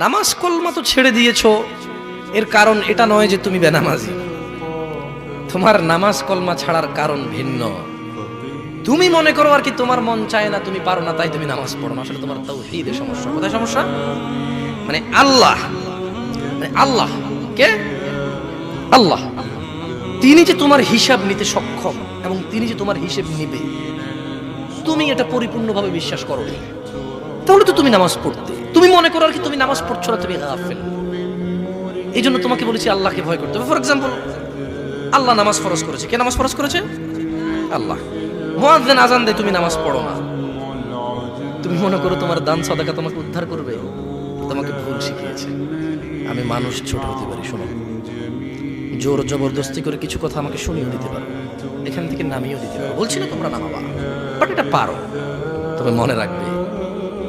নামাজ কলমা তো ছেড়ে দিয়েছো, এর কারণ এটা নয় যে তুমি বেনামাজি। তোমার নামাজ কলমা ছাড়ার কারণ ভিন্ন। তুমি মনে করো আর কি তোমার মন চায় না, তুমি পারো না, তাই তুমি নামাজ পড়ো না। আসলে তোমার তাওহীদের সমস্যা। কোথায় সমস্যা? মানে আল্লাহ কে? আল্লাহ তিনি যে তোমার হিসাব নিতে সক্ষম এবং তিনি যে তোমার হিসেব নিবে, তুমি এটা পরিপূর্ণভাবে বিশ্বাস করো, তাহলে তো তুমি নামাজ পড়তে। তুমি মনে করো আর কি তুমি নামাজ পড়ছো না, তুমি গাফেল। এই জন্য তোমাকে বলেছি আল্লাহকে ভয় করতে হবে। ফর এক্সাম্পল, আল্লাহ নামাজ ফরজ করেছে। কে নামাজ ফরজ করেছে? আল্লাহ। মুয়াজ্জিন আজান দেয়, তুমি নামাজ পড়ো না। তুমি মনে করো তোমার দান সাদাকা তোমাকে উদ্ধার করবে, তোমাকে ভুল শিখিয়েছে। আমি মানুষ, ছোট হতে পারি, শোনো, জোর জবরদস্তি করে কিছু কথা আমাকে শুনিয়ে দিতে পারো, এখান থেকে নামিয়েও দিতে পারো। বলছি না তোমরা নামাবা, বাট এটা পারো। তবে মনে রাখবে,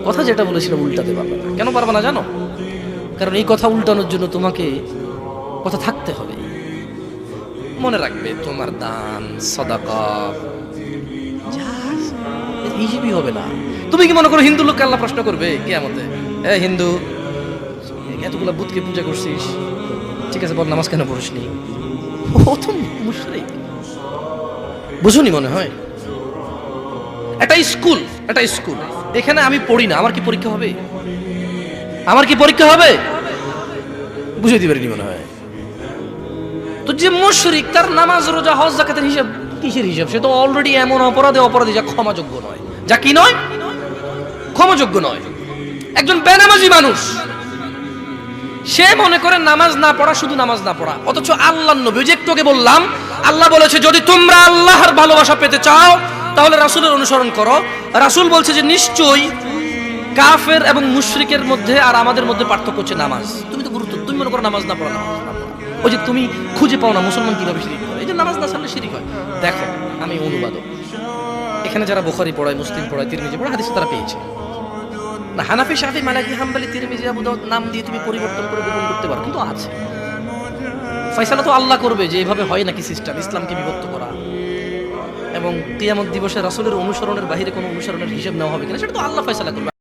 কথা যেটা বলেছিল উল্টাতে পারবে না। কেন পারবে না জানো? কারণ এই কথা উল্টানোর জন্য তোমাকে কথা থাকতে হবে। মনে রাখবে, তোমার দান সাদাকা হিসেবই হবে না। তুমি কি মনে করো হিন্দু লোককে আল্লাহ প্রশ্ন করবে কিয়ামতে, এ হিন্দু, এতগুলা বুতকে পূজা করছিস, ঠিক আছে বল নামাজ কেন পড়িসনি? ও তো মুশরিক। বুঝুনি মনে হয়? এটা স্কুল, এখানে আমি পড়ি না, আমার কি পরীক্ষা হবে? বুঝে দিবেন মনে হয়। তো যে মুশরিক, তার নামাজ রোজা হজ যাকাতের হিসাব কিসের হিসাব? সে তো অলরেডি এমন অপরাধী যা ক্ষমাযোগ্য নয়, যা কি নয়, ক্ষমাযোগ্য নয়। একজন বেনামাজি মানুষ, সে মনে করে নামাজ না পড়া শুধু নামাজ না পড়া, অথচ আল্লাহর নবী, যে একটু আগে বললাম, আল্লাহ বলেছে যদি তোমরা আল্লাহর ভালোবাসা পেতে চাও তাহলে রাসূলের অনুসরণ করো। রাসূল বলছে যে নিশ্চয়ই কাফের এবং মুশরিকের মধ্যে আর আমাদের মধ্যে পার্থক্য হচ্ছে নামাজ। তুমি মনে করো নামাজ না পড়া, ওই যে তুমি খুঁজে পাও না মুসলমান কিভাবে শিরিক করে, এই যে নামাজ না ছাড়লে শিরিক হয়। দেখো, আমি অনুবাদক, এখানে যারা বুখারী পড়ায়, মুসলিম পড়ায়, তিরমিজি পড়ায়, হাদিস তারা পেয়েছে না। হানাফি, শাফি, মালিকি, হাম্বলি, তিরমিজি, আবু দাউদ নাম দিয়ে তুমি পরিবর্তন করে গোপন করতে পারো, কিন্তু আছে। ফয়সালা তো আল্লাহ করবে যে এভাবে হয় নাকি সিস্টেম, ইসলামকে বিভক্ত করা এবং কিয়ামত দিবসে রাসূলের অনুসরণের বাইরে কোনো অনুসরণের হিসাব নেওয়া হবে কিনা, সেটা তো আল্লাহ ফয়সালা করবে।